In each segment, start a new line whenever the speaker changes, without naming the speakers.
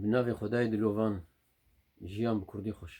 بناوی خدای دلوان ژیان bi Kurdî xweş.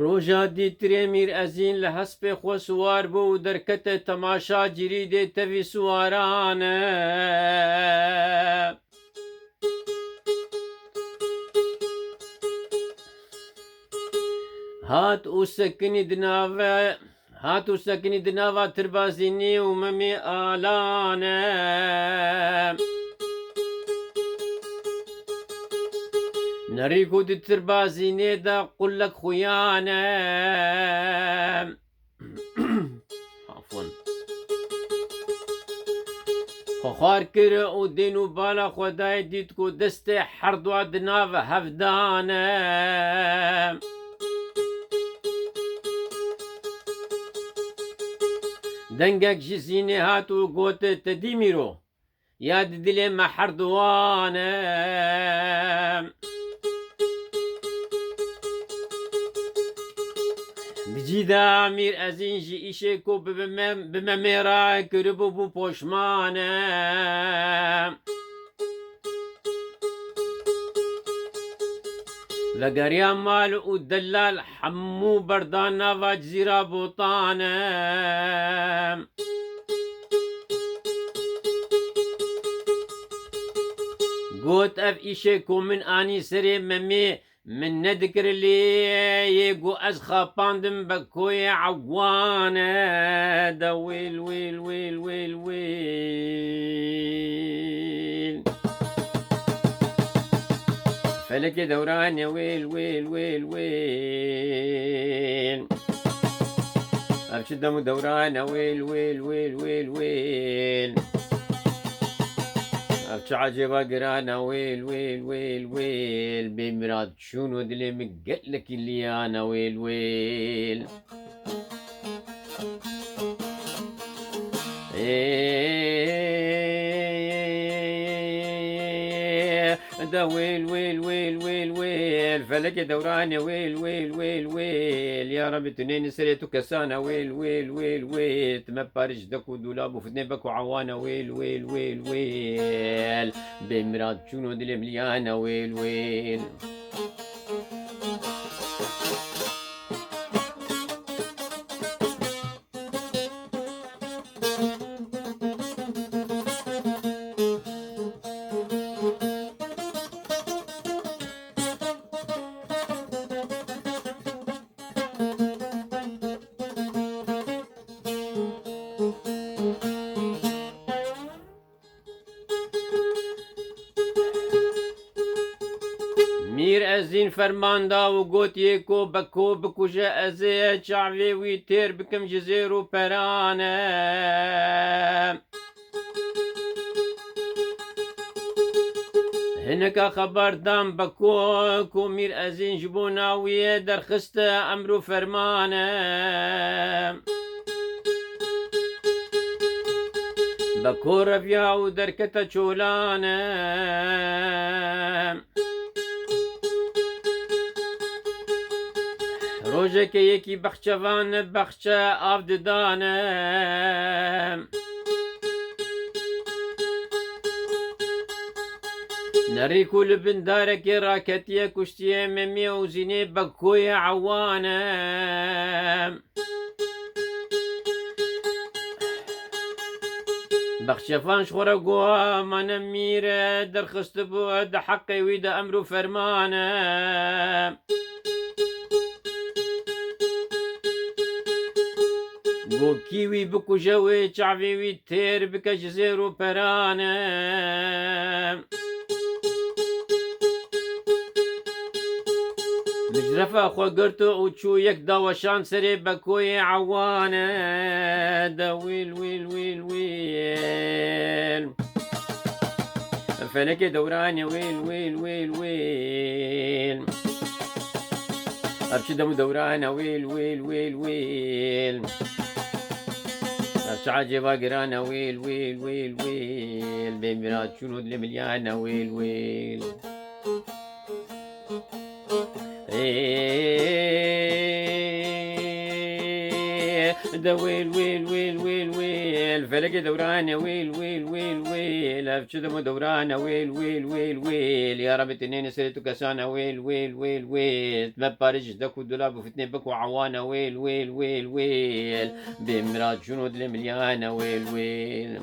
Roja dîtirê Mîrezîn li hespê xwe siwar bû û derkete temaşa cîrî dê tevî siwaran e. Hat û sekinî di nava tirbazînî û memê alan e. Nerî ku di tirbazînê de qullek xuyan e. Xwe kir û dên û bala Xwedayê dît ku destê her dua di nav hevdan e. Dengek ji zînê hat û got te dî mîro, ya di dilê me her duan e. Di cî de Mîrezîn ji îşê ku bi me mêra kiribû bû poşman e. Vegeriya mal û delal hemû berdan nava cizîra botan e. Got ev îşê ku min anî serê memê min nedikir lê got ez xapandim be koyê ewan e. De wêl wêl wêl wêl wêl. Felekê dewranê wêl wêl wêl wêl. Ev çi dem û dewran e wêl wêl wêl wêl wêl. Ev çi ecêba giran e wêl wêl wêl wêl. Bê mirad çûn û dilê min gelekî liyan e wêl wêl. De wêl wêl wêl wêl wêl. Felekê dewranê wêl wêl wêl wêl. Ya Rabbi tu nênî serê tu kesan e wêl wêl wêl wêl. Tu me parî ji dek û dolab û fitnê bek û ewan e wêl wêl wêl wêl. Bê mirad çûn û dilê miliyan e wêl wêl. Mîrezîn ferman da û gotiye ku beko bikuje ez ê çavê wî têr bikim ji zêr û peran e. Hineka xeber dam beko ku Mîrezîn ji bo nawiyê derxiste emr û ferman e. Beko reviya û derkete çolan e. Rojeke yekî bexçevan bexçe av didan e. نري كل بندارك راكتيا كشتيا ممي وزيني بكويا عوانا بخشفان شخورا قوا ما نميرة درخست بو دا حقي ويدا أمرو فرمانا بو كيوي بكو جوي شعبي وي تير بكا جزيرو برانا مجرفة خو قرتو وشو يك داوشان سري بكوي عوانا دا ويل ويل ويل ويل فلك دوراني ويل ويل ويل ويل أبشي دم دورانا ويل ويل ويل ويل أبشي عجبا قرانا ويل ويل ويل ويل بمرات شنود لمليانا ويل ويل دا ويل ويل ويل ويل ويل فلك دورانة ويل ويل ويل ويل أفشدم دورانة ويل ويل ويل ويل يا رب تنين سرتو كسانة ويل ويل ويل ويل ما بارج دكو دولاب وفتني بكو عوانة ويل ويل ويل ويل بمرات جنود المليانة ويل ويل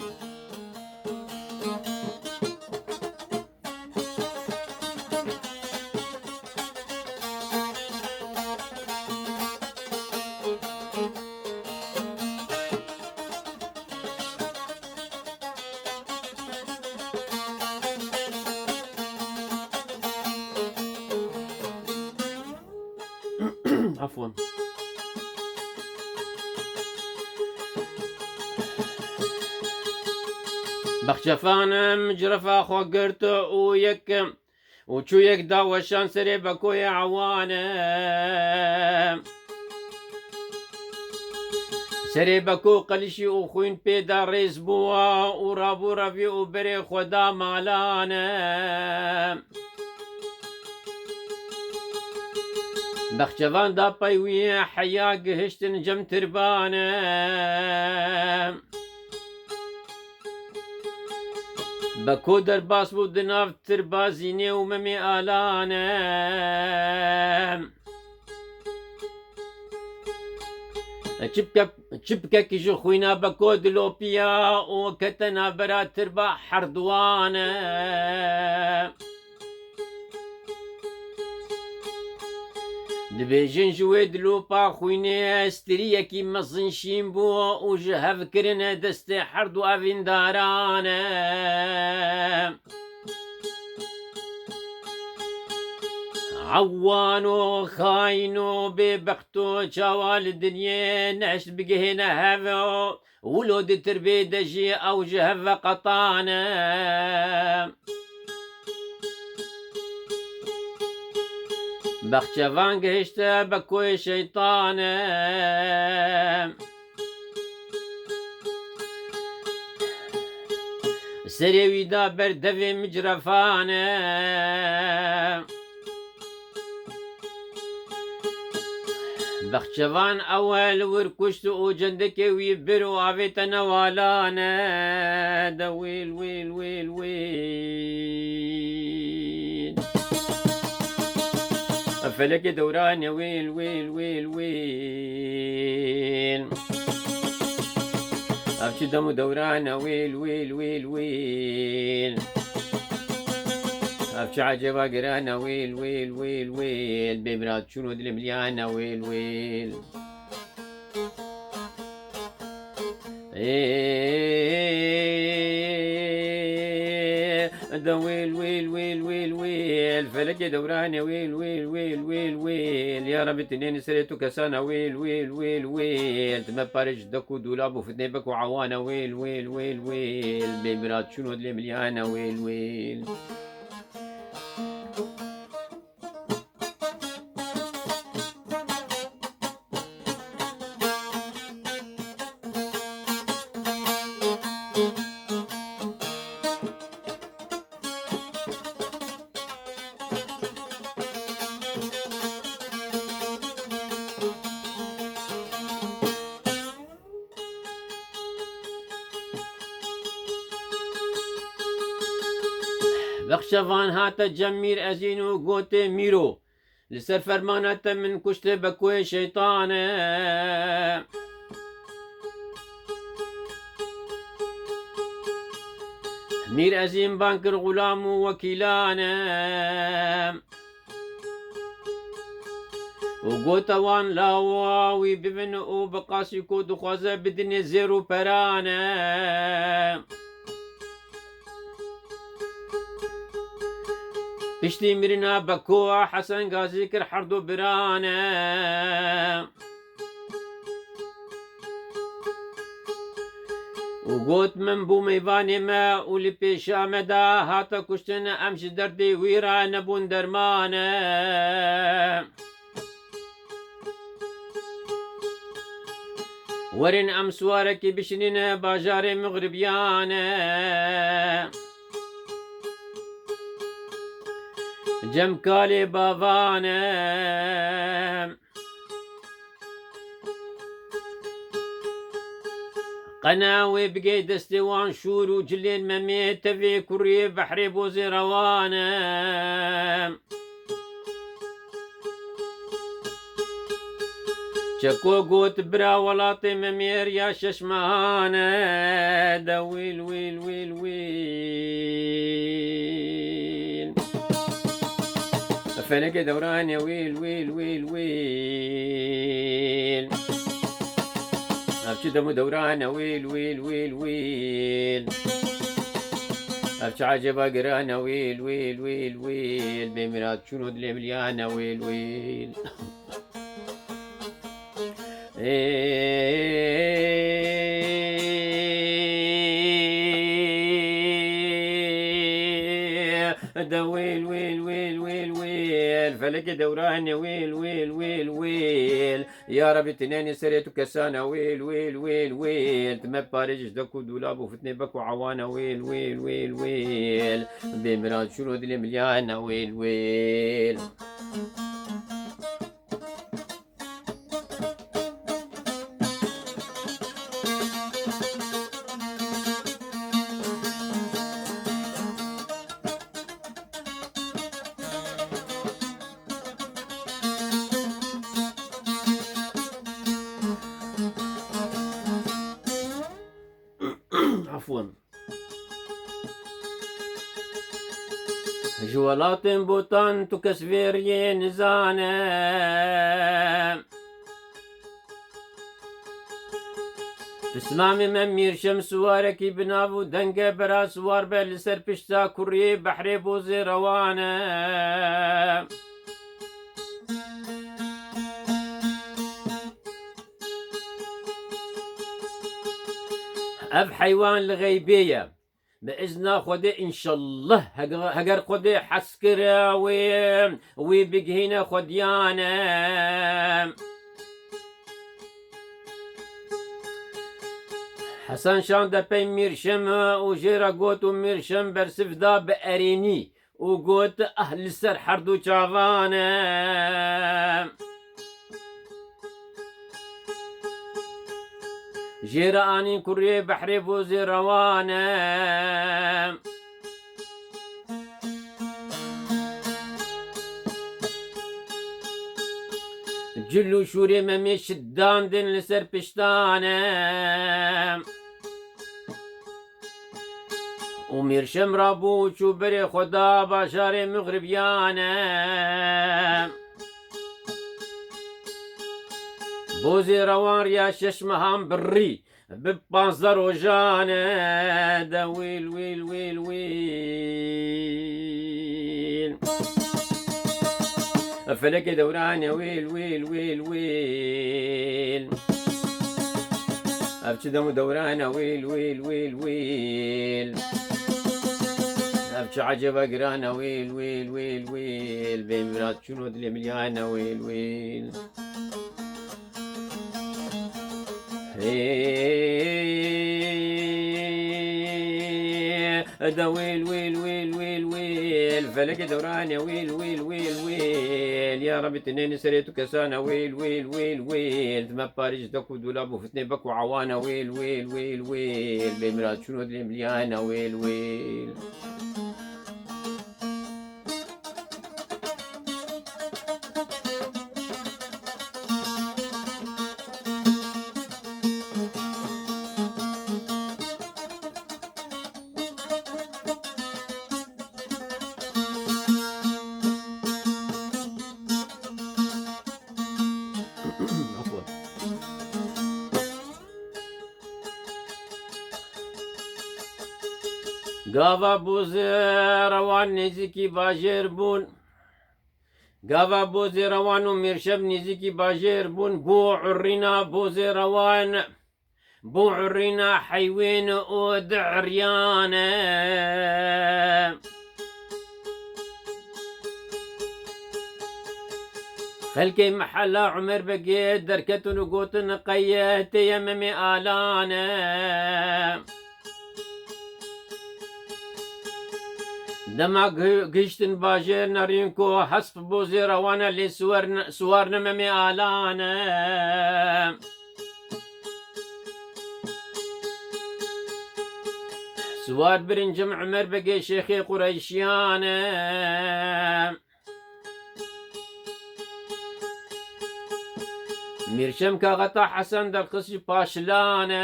عفوا بخشفانا مجرفا خو قرتو ويك وشو يك داوشان سري بكويا عوانا سري بكو قلشي وخوين بيدا ريز بوا ورابو ربي وبري خدا مالانا بخشفان دا بايوية حيا قهشتن جم تربانا بكو درباس بو دناف تربازيني وممي آلانا چبكا كيشو خوينا بكو دلوبيا وكتنا برا تربا حردوانا دبيجن جوي دلوبا خويني استريا كي مزنشين بو وجهف كرنا دستي حردو افين دارانا عوانو خاينو ببختو جوال الدنيا نعش بقهنا هذا ولود تربي دجي او جهف قطانا بخشفان قهشتا بكوي شيطانا سريوي دا بردفي مجرفانا بخشفان أول وركشت وجندك ويبرو عفيت نوالانا دا ويل ويل ويل ويل فلك دوران ويل ويل ويل ويل أفشي دم دوران ويل ويل ويل ويل أفشي عجبا قرانا ويل ويل ويل ويل بمرات شنو دل مليانة ويل ويل دا ويل ويل ويل ويل ويل فلك دوراني ويل ويل ويل ويل ويل يا رب تنين سريتو كسانا ويل ويل ويل ويل تما بارج دكو دولاب وفتني بكو عوانا ويل ويل ويل ويل بمرات شنو دل مليانة ويل ويل بخشفان هات جمير أزين وقوت ميرو لسر فرمانة من كشت بكوي شيطانه مير أزين بانكر غلام وكيلانه وقوت وان لاواوي ببن او بقاسي كود خوازه بدني زيرو برانه پشتی مرنا بکوه حسن غازی کر حردو برانه و گوت من بو میوانی ما اولی پیش آمده هاتا کشتن امش دردی ویرا نبون درمانه ورن ام سوارکی بشنین باجار مغربیانه جم کالی باوانه قناوي بقي دستوان شور وجلين مميت تفي كوري بحري بوزي روانه شكو قوت برا ولاطي ممير يا ششمانه دويل ويل ويل ويل فلك دوران يا ويل ويل ويل ويل أبشي دمو دوران يا ويل ويل ويل ويل أبشي عجبا قرانا ويل ويل ويل ويل بمرات شنود لمليانا ويل ويل دا ويل ويل ويل ويل ويل فلك دوران ويل ويل ويل ويل يا رب تناني سريتو كسانا ويل ويل ويل ويل تما باريج دكو دولاب وفتني بكو عوانا ويل ويل ويل ويل بمراد شنو دلي مليانا ويل ويل عفوا جوالات بوطان تكسفيري نزانه اسلامي ممير شمس واركي بنافو دنگه برا سوار بلسر پشتا كوري بحري بوزي روانه أب حيوان الغيبية بإذن خدي إن شاء الله هجر خدي حسكرة وبقهنا خديانة حسن شان دا بين ميرشم وجيرا قوت وميرشم برسف دا بأريني وقوت أهل السر حردو شافانة جيراني كوري بحري بوزي روانه جلو شوري ممي شدان دين لسر پشتانه وميرشم رابو شو بري خدا باشاري مغربيانه بوزي روان يا ششمهام بري ببانزر وجانه دا ويل ويل ويل ويل فلك دوران يا ويل ويل ويل ويل أبشي دمو دوران ويل ويل ويل ويل أبشي عجبا قرانا ويل ويل ويل ويل بين مرات شنود اللي مليانا ويل ويل دا ويل ويل ويل ويل ويل فلك دوران يا ويل ويل ويل ويل يا رب تنين سريتو كسانا ويل ويل ويل ويل تما باريج دكو دولاب وفتني بكو عوانا ويل ويل ويل ويل بمرات شنو دلي مليانا ويل ويل قافا بوزي روان نزيكي باجير بون قافا بوزي روان وميرشب نزيكي باجير بون بو عرينا بوزي روان بو عرينا حيوين ود عريانة خلكي محلا عمر بقيت دركتن وقوتن قيت يممي آلانا دما قشتن باجير نارينكو حسب بوزي روانا اللي سوارنا ممي آلانا سوار برنجم عمر بقي شيخي قريشيانا ميرشم كاغتا حسن در قصي باشلانا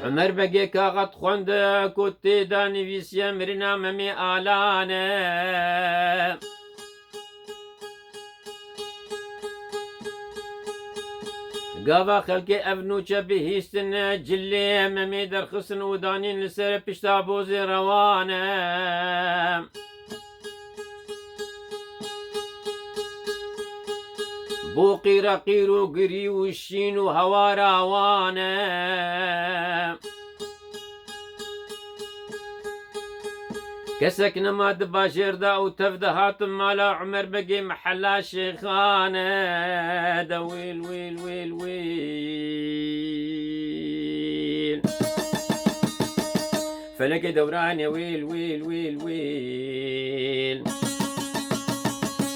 عمر بقي كاغت خوند كوتي داني فيسيا مرنا ممي آلانا قافا خلقي أبنوشا بهيستن جلي ممي در خسن ودانين لسر بشتابوزي روانا بو قيرا قيرو قري والشين وهوا راوانا كسك نما دباشير دا وتفده هاتم مالا عمر بقي محلا شيخانا دا ويل ويل ويل ويل فلك دوراني ويل ويل ويل ويل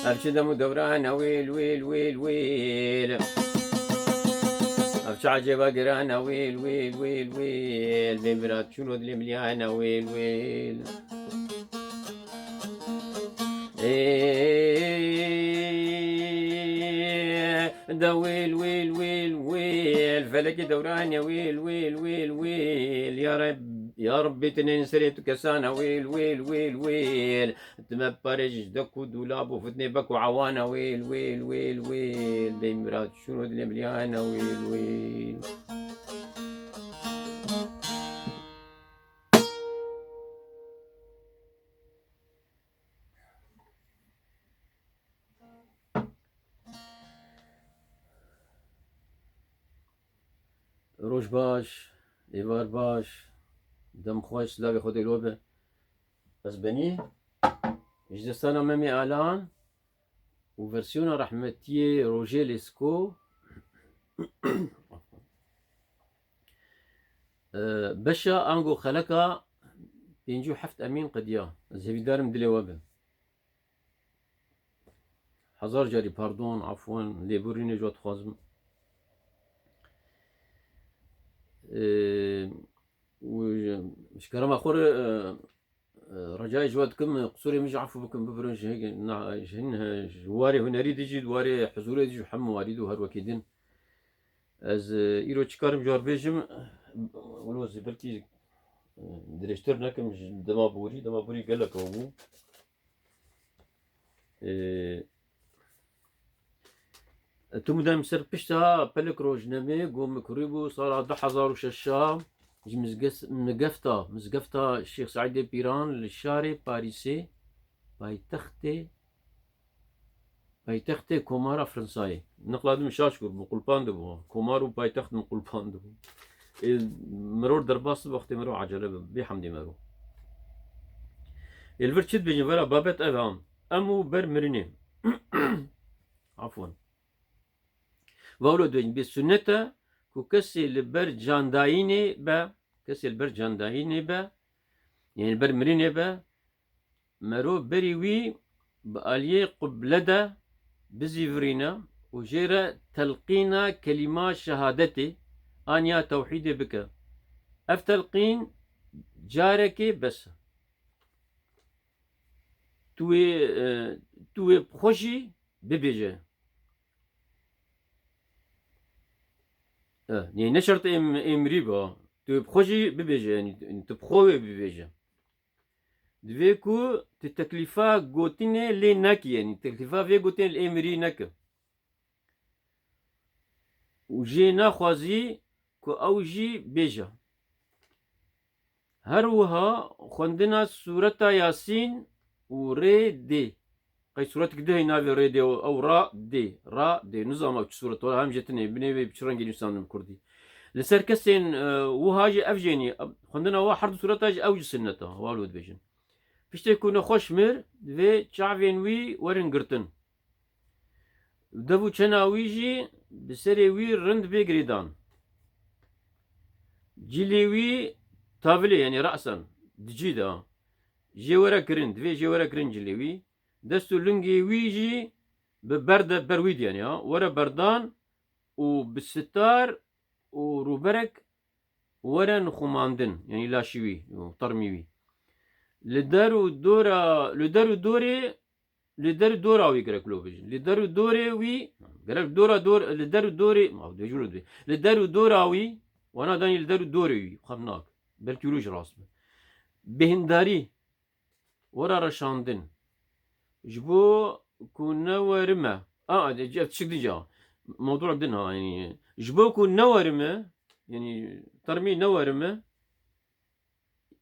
أبشد مدورانا ويل ويل ويل ويل أبش عجبا قرانا ويل ويل ويل ويل بمرات شنو اللي مليانا ويل ويل دا ويل ويل ويل ويل فلك دوراني ويل ويل ويل ويل يا رب يا ربي تنين سريت كسانا ويل ويل ويل ويل تمبرج دكو دولاب وفتني بكو عوانا ويل ويل ويل ويل بمرات شنو اللي مليانا ويل ويل روش باش إيوار باش دم خوش سلاوي خودي لوبه بس بني جدستانا ممي آلان وفرسيونا رحمتية روجي ليسكو بشا أنغو خلقا بينجو حفت أمين قديا زهبي دارم دلي وابه حزار جاري باردون عفوا ليبوريني جوات خوازم ومش كرم أخور رجاء جوادكم قصوري مش عفو بكم ببرنج هيك جهن جواري هنا ريد يجي دواري حضوري يجي حم واردو هر وكيدين از إيرو تشكارم جوار بيجم ولو زبرتي دريشتر نكم دمابوري قالك هو توم دام سر بشتا بلك روجنامي قوم كريبو صار 10,000 وششا مزقفتا الشيخ سعيد بيران للشارع باريسي بايتختي كومارا فرنساي نقل هذا مشاشكر مقلبان دبو كومارو بايتخت مقلبان دبو مرور درباس وقت مرو عجله بحمد مرو الفرشد بيجي ورا بابت افهم امو برمرني عفوا وولدين بالسنة كسي البر جاندايني با كسي البر جاندايني با يعني البر مريني با مرو بريوي بآلية قبلدا بزيفرينا وجيرا تلقينا كلمات شهادتي آنيا توحيدي بك افتلقين جاركي بس توي بخوشي ببيجي يعني نشرت امريبا تو بخوجي ببيجي يعني تبخوي ببيجي دفيكو تتكلفا قوتيني لي ناكي يعني تكلفا في قوتين الامري ناك وجينا خوازي كو أوجي بيجا هروها خوندنا سورة ياسين وري دي قي سورة كده نافي ري دي أو را دي نظام أو سورة ولا هم جتني بني بشرنجي إنسان كردي لسر كسين وهاجي أفجيني خوندنا واحد سورة تاج أوجي سنته والود بيجن فيش يكون خوش مر في شعبين وي ورن قرتن دبو چناويجي بسري وي رند بيجريدان جليوي تافلي يعني رأسا دجيدا جيورا كرند في جيورا كرند جليوي دستو لنجي ويجي ببرد برويد يعني ورا بردان وبالستار وروبرك ورا نخماندن يعني لاشيوي وطرميوي لدارو دورا وي قالك لو بيجي لدارو دوري وي قالك دور لدارو دوري ما بدي يجرد لدارو دورا وي وانا داني لدارو دوري وي خمناك بركيلوج راسب بهنداري ورا رشاندن جبو كنا ورمه جبت شكل جا موضوع بدنا يعني جبو كنا ورمه يعني ترمي نورمه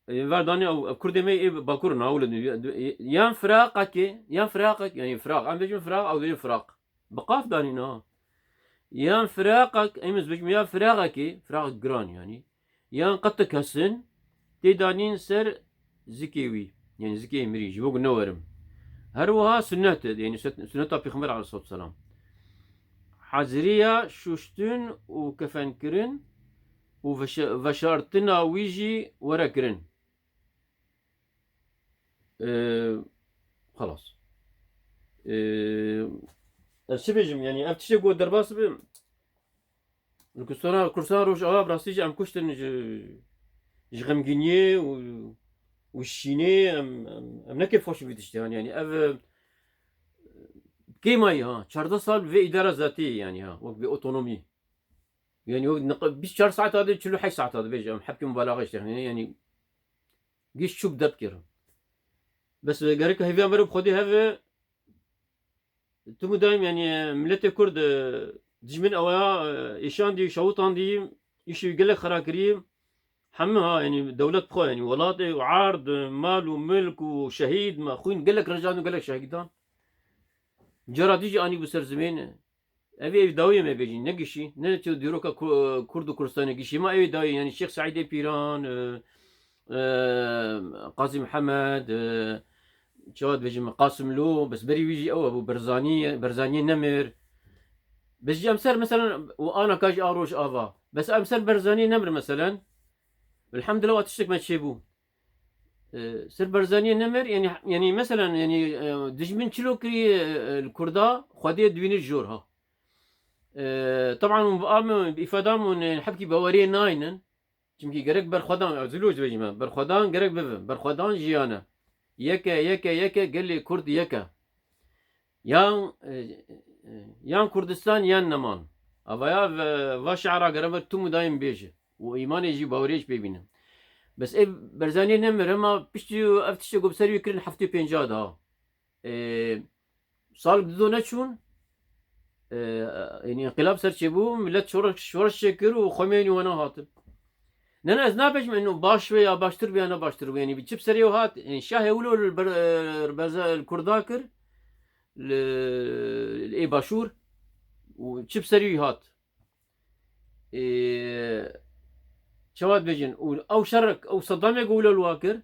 فرداني او كردي مي باكورنا اولد يان فراقك يعني فراق عم بيجي فراق او بيجي فراق بقاف دانينا يان فراقك ايمز بيجي يان فراقك فراق جران يعني يان قطك هسن تي دانين سر زكيوي يعني زكي مري جبوك نورم هروها سنة يعني سنة بيغمبر عليه الصلاة والسلام حزرية شوشتن وكفنكرن وفشارتنا ويجي ورا كرن خلاص الشبجم يعني افتشي قوة درباس الكرسان روش اواب راسيجي ام كشتن جغمجينيه والشيني ام نكيف فوش بيدشتان يعني اف كيماي ها 14 سال في ادارة ذاتية يعني ها وقت باوتونومي يعني بيش 4 ساعات هذا تشلو حي ساعات هذا بيجي حبكي مبالغة يعني قيش شو بدبكر بس قالك هذي أمر بخدي هذا تمو دايم يعني ملتي كرد دجمن أويا إيشان دي شوطان دي إيش يقول لك خراكريم حمها يعني دولة بخو يعني ولاطي وعارض مال وملك وشهيد ما خوين قال لك رجال وقال لك شهيدان جرى ديجي أني بسر زمين أبي داوية ما بيجي نجشي نتو ديروكا كرد وكردستان نجشي ما أبي داوية يعني الشيخ سعيد بيران قاسم محمد شاد بيجي قاسم لو بس بري بيجي أو أبو برزاني نمر بس جي أمثال مثلا وأنا كاج أروش آفا بس أمثال برزاني نمر مثلا الحمد لله واتشتك ما تشيبو سر برزاني نمر يعني مثلا يعني دجمن شلو كري الكردا خديه دويني الجورها طبعا بإفادة من حبكي بوري ناينن چونكي گرك برخدان زلوج بجيما برخدان گرك ببن برخدان جيانا يكا قال لي كرد يكا يان كردستان يان نمان افايا واشعرا قرب توم دايم بيجي وايمان يجي باوريش ببينم بس اي برزاني نمر هما بيشتي افتشي قبسري يكرن حفتي بينجاد ها صار بدو نشون يعني انقلاب سرچبو ملت شورش شكر وخميني وانا هاتب نانا از نابجم انه باش ويا باشتر بيانا باشتر يعني بتشب سريو هات يعني شاه يقولوا الكرداكر الاي باشور وتشب سريو هات شواد بيجن او شرك او صدام يقولوا الواكر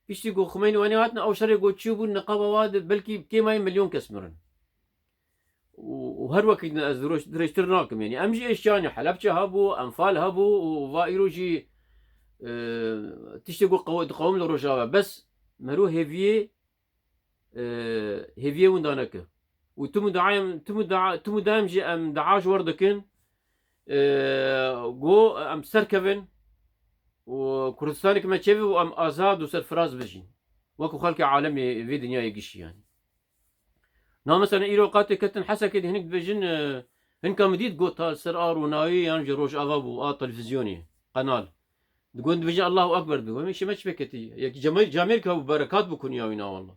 فيش يقول خميني وانا هاتنا او شرك يقول تشوفوا النقابه واد بلكي كيما مليون كسمرن وهر وقت درشترناكم يعني امجي ايش يعني حلبشه هبو انفال هبو وفايروجي تشتقوا قوم لروجاوا بس مرو هيفيه وندانك وتم دايم جي ام دعاج وردكن جو ام سركبن وكردستانك ما تشوي وام ازاد وسر فراز بجين وكو خلق عالمي في دنيا يقش يعني نا مثلا إيرو قاتل كتن حسا كده هنك بجن هنك مديد قوتها سرار وناوي ينجي روش أغابو تلفزيوني قنال تقول بجي الله أكبر بي ومش مش بكتي يك جميلك وبركات بكون ياوينا والله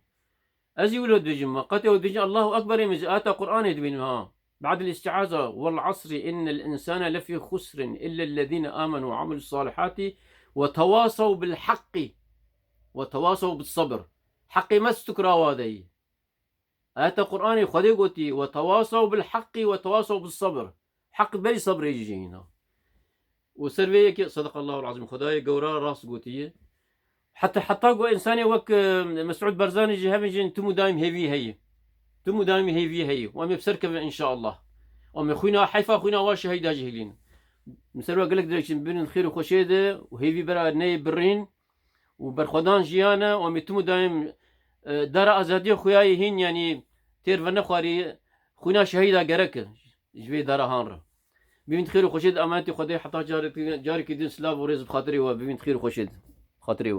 أزي ولد بجي ما قاتل بجي الله أكبر يمز آتا قرآن يدبين ها بعد الاستعاذة والعصر إن الإنسان لفي خسر إلا الذين آمنوا وعملوا الصالحات وتواصوا بالحق وتواصوا بالصبر. حقي ما استكرا وادي آيات القرآن خدي قلتي وتواصوا بالحق وتواصوا بالصبر. حق بلي صبر يجي هنا وسرفيك صدق الله العظيم خداي قورا راس قوتي حتى قو إنساني وك مسعود برزاني جهة تمو دايم هي تمو دايم هي وأمي بسركب إن شاء الله وأمي خوينا حيفا خوينا واش هيدا جهلين مسروا قالك دريش بين الخير وخشيدة وهيفي برا ني برين وبرخدان جيانا وأمي تمو دايم دار أزادي خوياي هين يعني تير فنخواري خوينا شهيدا قرك جبي دار هانرا ببنت خير وخشيد أمانتي خدي حتى جارك دين سلاف ورز بخاطري وببنت خير وخشيد خاطري